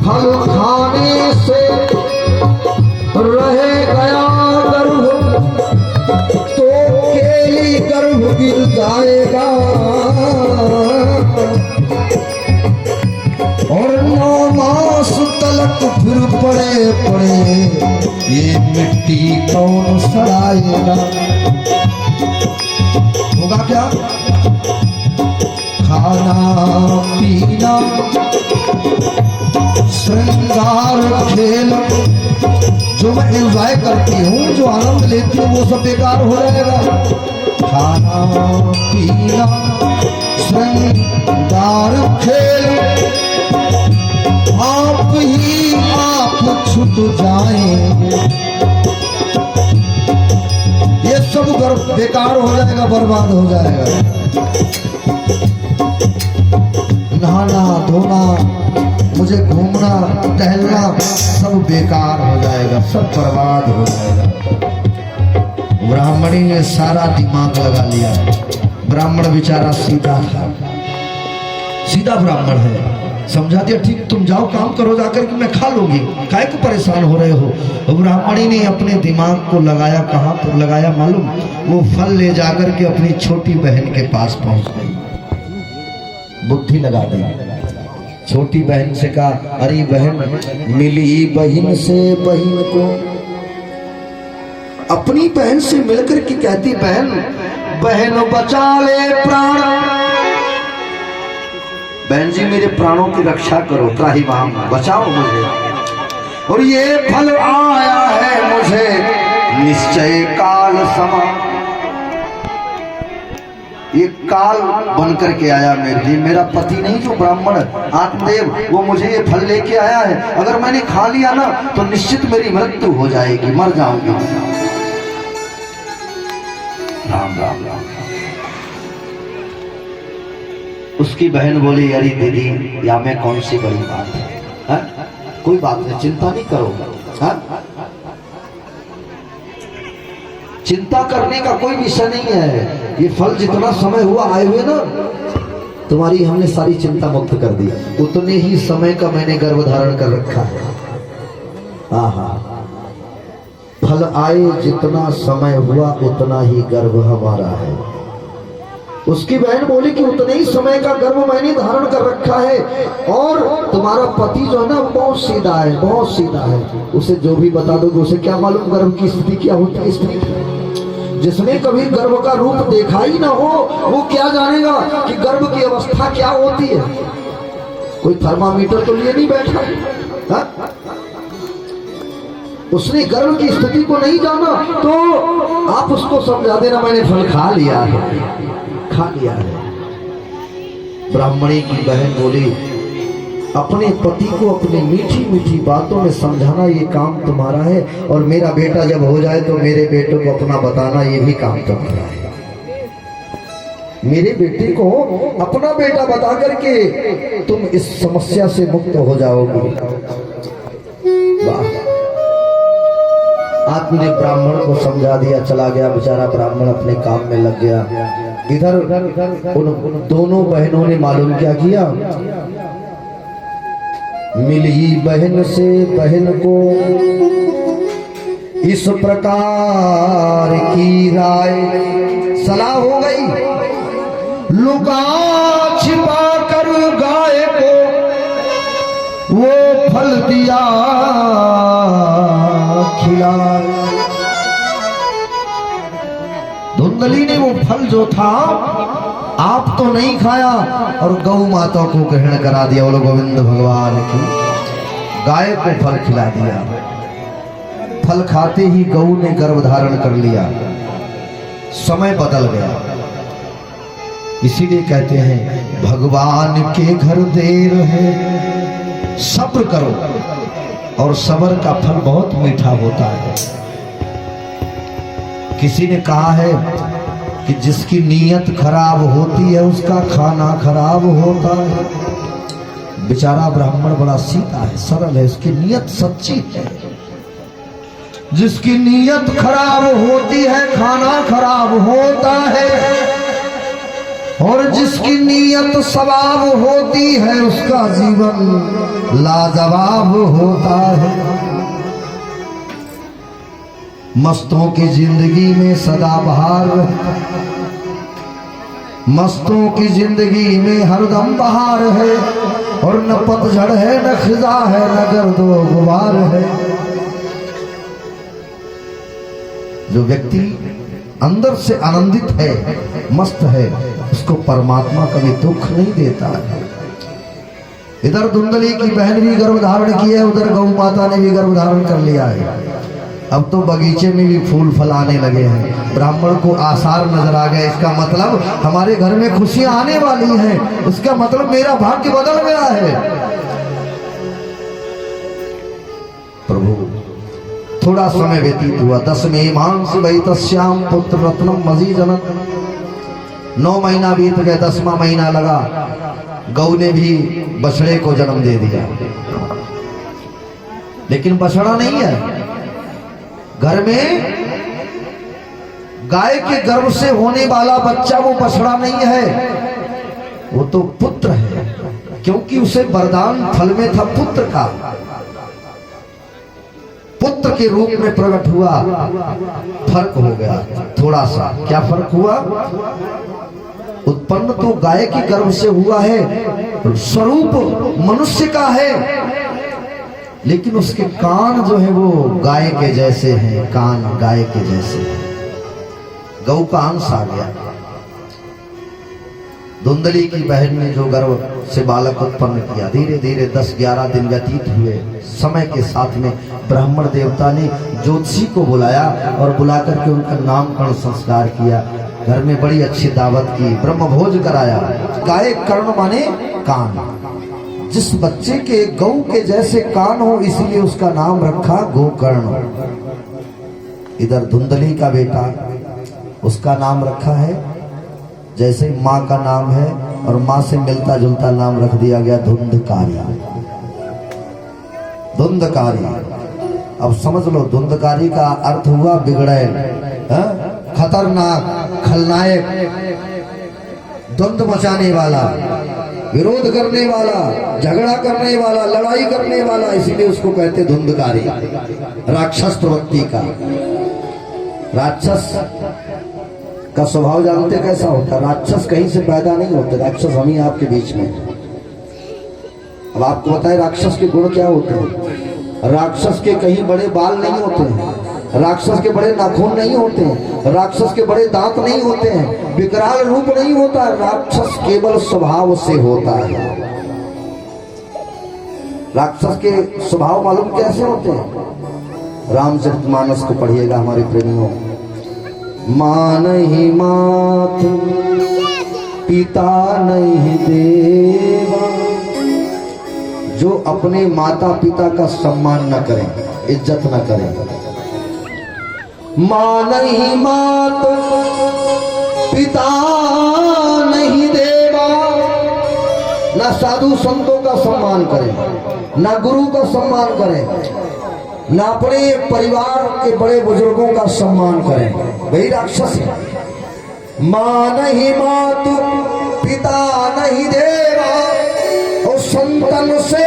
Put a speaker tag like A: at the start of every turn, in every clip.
A: फल खाने से रह गया गर्भ तो केली गर्भ गिर जाएगा और 9 मास तलक फिर पड़े पड़े ये मिट्टी कौन सड़ाएगा। होगा क्या? खाना पीना श्रृंगार खेल जो मैं एंजॉय करती हूँ, जो आनंद लेती हूँ, वो सब बेकार हो जाएगा। खाना पीना श्रृंगार खेल आप ही आप छूट जाएंगे। ये सब बेकार हो जाएगा, बर्बाद हो जाएगा। नहाना धोना, मुझे घूमना टहलना सब बेकार हो जाएगा, सब बर्बाद हो जाएगा। ब्राह्मणी ने सारा दिमाग लगा लिया। ब्राह्मण बेचारा सीधा था, सीधा ब्राह्मण है। समझा दिया, ठीक तुम जाओ काम करो जाकर के, मैं खा लूंगी, काहे को परेशान हो रहे हो। ब्राह्मणी ने अपने दिमाग को लगाया, कहाँ पर लगाया मालूम? वो फल ले जाकर के अपनी छोटी बहन के पास पहुंच गई, बुद्धि लगा दी। छोटी बहन से कहा, अरे बहन, मिली बहन से बहन को, अपनी बहन से मिलकर के कहती, बहन बहन बचा ले प्राण, बहन जी मेरे प्राणों की रक्षा करो, त्राही माम बचाओ मुझे। और ये फल आया है मुझे निश्चय काल समा, ये काल बन करके आया मेरे लिए। मेरा पति नहीं जो ब्राह्मण आत्मदेव, वो मुझे ये फल लेके आया है। अगर मैंने खा लिया ना तो निश्चित मेरी मृत्यु हो जाएगी, मर जाऊंगी। राम राम राम। उसकी बहन बोली, अरे दीदी या में कौन सी बड़ी बात है, कोई बात नहीं, चिंता नहीं करो। चिंता करने का कोई विषय नहीं है। ये फल जितना समय हुआ आए हुए ना, तुम्हारी हमने सारी चिंता मुक्त कर दी। उतने ही समय का मैंने गर्भ धारण कर रखा है। आहा, फल आए जितना समय हुआ उतना ही गर्भ हमारा है। उसकी बहन बोली कि उतने ही समय का गर्भ मैंने धारण कर रखा है, और तुम्हारा पति जो है ना बहुत सीधा है, बहुत सीधा है। उसे जो भी बता दोगे उसे क्या मालूम गर्भ की स्थिति क्या होती है। स्त्री जिसने कभी गर्भ का रूप देखा ही ना हो, वो क्या जानेगा कि गर्भ की अवस्था क्या होती है। कोई थर्मामीटर तो लिए नहीं बैठा है? उसने गर्भ की स्थिति को नहीं जाना, तो आप उसको समझा देना मैंने फल खा लिया है, खा लिया है। ब्राह्मणी की बहन बोली, अपने पति को अपनी मीठी मीठी बातों में समझाना ये काम तुम्हारा है, और मेरा बेटा जब हो जाए तो मेरे बेटे को अपना बताना ये भी काम तुम्हारा है। मेरे बेटे को अपना बेटा बता करके तुम इस समस्या से मुक्त हो जाओगे। वाह, आपने ब्राह्मण को समझा दिया, चला गया बेचारा ब्राह्मण अपने काम में लग गया। इधर उन दोनों बहनों ने मालूम क्या किया, मिली बहन से बहन को इस प्रकार की राय सलाह हो गई, लुका छिपा कर गाय को वो फल दिया खिला। धुंधली ने वो फल जो था आप तो नहीं खाया, और गौ माता को ग्रहण करा दिया। बोलो गोविंद भगवान की। गाय को फल खिला दिया, फल खाते ही गौ ने गर्भ धारण कर लिया, समय बदल गया। इसीलिए कहते हैं भगवान के घर देर है, सब्र करो, और सब्र का फल बहुत मीठा होता है। किसी ने कहा है कि जिसकी नीयत खराब होती है उसका खाना खराब होता है। बेचारा ब्राह्मण बड़ा सीधा है, सरल है, उसकी नीयत सच्ची है। जिसकी नीयत खराब होती है खाना खराब होता है, और जिसकी नीयत सवाब होती है उसका जीवन लाजवाब होता है। मस्तों की जिंदगी में सदा बहार, मस्तों की जिंदगी में हरदम बहार है, और न पतझड़ है न खिजा है न गर्दो गुबार है। जो व्यक्ति अंदर से आनंदित है, मस्त है, उसको परमात्मा कभी दुख नहीं देता है। इधर धुंधली की बहन भी गर्भ धारण की है, उधर गौ माता ने भी गर्भ धारण कर लिया है। अब तो बगीचे में भी फूल फलाने लगे हैं। ब्राह्मण को आसार नजर आ गया, इसका मतलब हमारे घर में खुशियां आने वाली हैं, उसका मतलब मेरा भाग्य बदल गया है। प्रभु थोड़ा समय व्यतीत हुआ, 10वें मांस वही तस्याम पुत्र रत्नम मजी जनक। 9 महीना बीत गए, 10वां महीना लगा, गौ ने भी बछड़े को जन्म दे दिया। लेकिन बछड़ा नहीं है घर में, गाय के गर्भ से होने वाला बच्चा वो बछड़ा नहीं है, वो तो पुत्र है, क्योंकि उसे वरदान फल में था पुत्र का। पुत्र के रूप में प्रकट हुआ। फर्क हो गया थोड़ा सा। क्या फर्क हुआ? उत्पन्न तो गाय के गर्भ से हुआ है, स्वरूप मनुष्य का है, लेकिन उसके कान जो है वो गाय के जैसे हैं, कान गाय के जैसे हैं। गौ का अंश आ गया। धुंधली की बहन ने जो गर्भ से बालक उत्पन्न किया, धीरे धीरे 10-11 दिन व्यतीत हुए। समय के साथ में ब्राह्मण देवता ने ज्योतिषी को बुलाया और बुला करके उनका नामकरण संस्कार किया। घर में बड़ी अच्छी दावत की, ब्रह्म भोज कराया। गाय कर्ण माने कान। जिस बच्चे के गौ के जैसे कान हो, इसलिए उसका नाम रखा गोकर्ण। इधर धुंधली का बेटा, उसका नाम रखा है जैसे माँ का नाम है, और माँ से मिलता जुलता नाम रख दिया गया धुंधकारी। धुंधकारी, अब समझ लो, धुंधकारी का अर्थ हुआ बिगड़ैल, खतरनाक, खलनायक, द्वंद्व मचाने वाला, विरोध करने वाला, झगड़ा करने वाला, लड़ाई करने वाला, इसीलिए उसको कहते धुंधकारी। राक्षस प्रवृत्ति का। राक्षस का स्वभाव जानते कैसा होता है? राक्षस कहीं से पैदा नहीं होते, राक्षस हम ही आपके बीच में। अब आपको बताए राक्षस के गुण क्या होते हैं। राक्षस के कहीं बड़े बाल नहीं होते हैं, राक्षस के बड़े नाखून नहीं होते हैं, राक्षस के बड़े दांत नहीं होते हैं, विकराल रूप नहीं होता। राक्षस केवल स्वभाव से होता है। राक्षस के स्वभाव मालूम कैसे होते हैं? रामचरितमानस को पढ़िएगा हमारे प्रेमियों। माँ नहीं मात, पिता नहीं देवा, जो अपने माता पिता का सम्मान न करें, इज्जत न करें। माँ नहीं मात, पिता नहीं देवा, न साधु संतों का सम्मान करें, न गुरु का सम्मान करें, न अपने परिवार के बड़े बुजुर्गों का सम्मान करें, वही राक्षस है। माँ नहीं मात, पिता नहीं देवा, और संतन से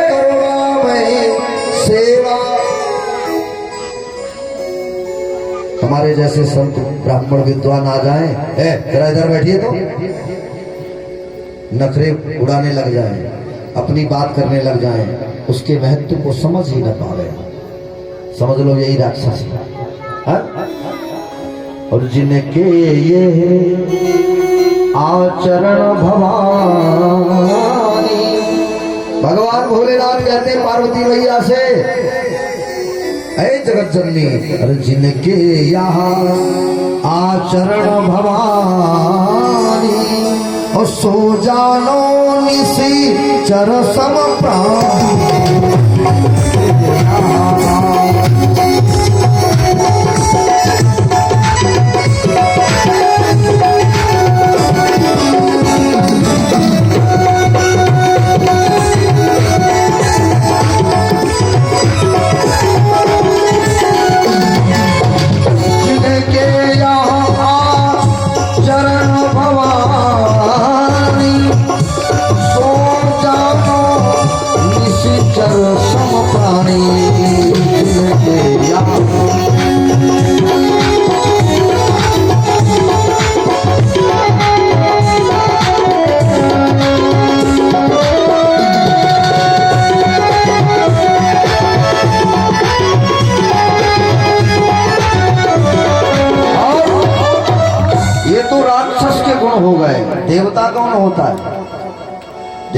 A: करवावे सेवा। हमारे जैसे संत ब्राह्मण विद्वान आ जाएं, जरा इधर बैठिए तो, नखरे उड़ाने लग जाएं, अपनी बात करने लग जाएं, उसके महत्व को समझ ही न पावे। समझ लो यही राक्षस है। और जिनके ये आचरण भवानी, भगवान भोलेनाथ कहते पार्वती मैया से, ऐ जगत जननी, अरे जिनके यहाँ आचरण भवानी, और सो जानो निसी चर सम प्राण।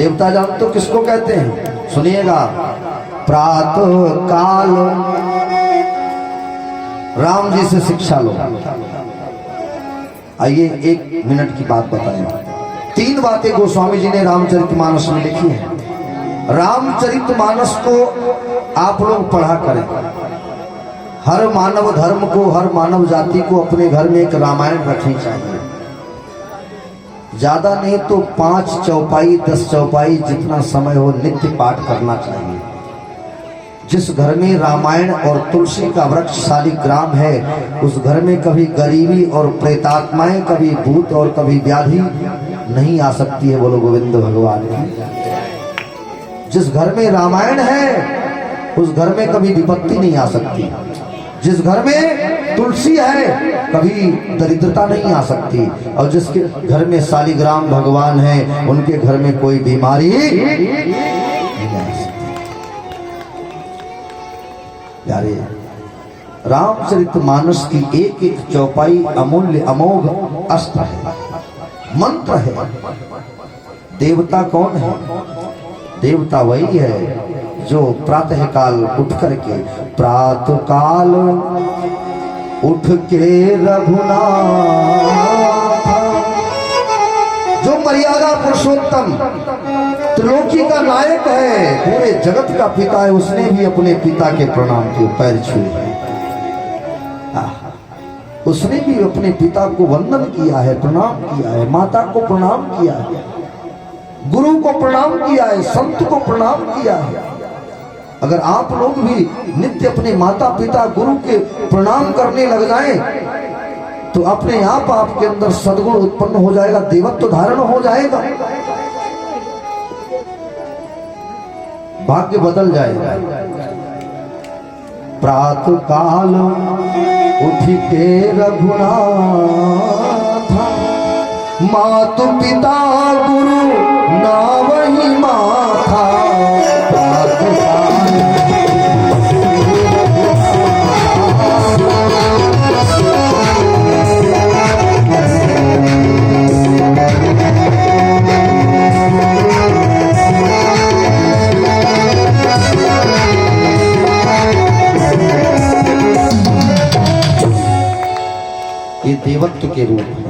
A: देवता जानते तो किसको कहते हैं? सुनिएगा, प्रातः काल। राम जी से शिक्षा लो। आइए 1 मिनट की बात बताएं। 3 बातें गोस्वामी जी ने रामचरितमानस में लिखी है। रामचरितमानस को आप लोग पढ़ा करें। हर मानव धर्म को, हर मानव जाति को अपने घर में एक रामायण रखनी चाहिए। ज्यादा नहीं तो 5 चौपाई 10 चौपाई जितना समय हो नित्य पाठ करना चाहिए। जिस घर में रामायण और तुलसी का वृक्ष शालिग्राम है, उस घर में कभी गरीबी और प्रेतात्माएं, कभी भूत और कभी व्याधि नहीं आ सकती है। बोलो गोविंद भगवान की। जिस घर में रामायण है उस घर में कभी विपत्ति नहीं आ सकती। जिस घर में तुलसी है कभी दरिद्रता नहीं आ सकती। और जिसके घर में शालिग्राम भगवान है उनके घर में कोई बीमारी नहीं आ सकती। यारे रामचरितमानस की एक एक चौपाई अमूल्य अमोघ अस्त्र है, मंत्र है। देवता कौन है? देवता वही है जो प्रातः काल उठ करके, प्रातः काल उठ के रघुनाथ, जो मर्यादा पुरुषोत्तम त्रिलोकी का नायक है, पूरे जगत का पिता है, उसने भी अपने पिता के प्रणाम किए, पैर छुए। उसने भी अपने पिता को वंदन किया है, प्रणाम किया है, माता को प्रणाम किया है, गुरु को प्रणाम किया है, संत को प्रणाम किया है। अगर आप लोग भी नित्य अपने माता पिता गुरु के प्रणाम करने लग जाएं तो अपने आप आपके अंदर सद्गुण उत्पन्न हो जाएगा, देवत्व धारण हो जाएगा, भाग्य बदल जाएगा। प्रातः काल उठ के रघुनाथ, मातु पिता गुरु ना वही माथा। प्रातः काल ये देवत्व के रूप है।